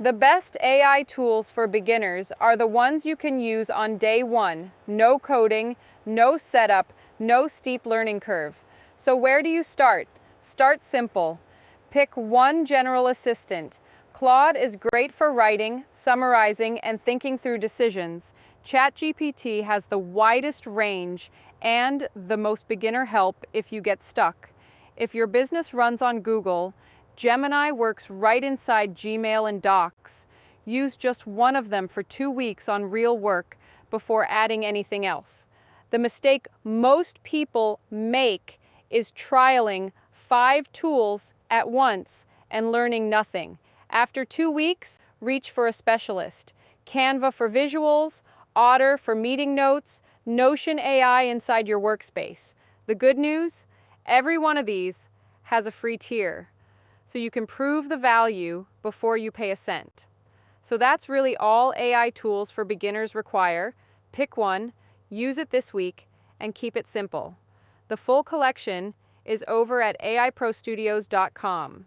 The best AI tools for beginners are the ones you can use on day one. No coding, no setup, no steep learning curve. So where do you start? Start simple. Pick one general assistant. Claude is great for writing, summarizing, and thinking through decisions. ChatGPT has the widest range and the most beginner help if you get stuck. If your business runs on Google, Gemini works right inside Gmail and Docs. Use just one of them for 2 weeks on real work before adding anything else. The mistake most people make is trialing 5 tools at once and learning nothing. After 2 weeks, reach for a specialist. Canva for visuals, Otter for meeting notes, Notion AI inside your workspace. The good news? Every one of these has a free tier, so you can prove the value before you pay a cent. So that's really all AI tools for beginners require. Pick one, use it this week, and keep it simple. The full collection is over at aiprostudios.com.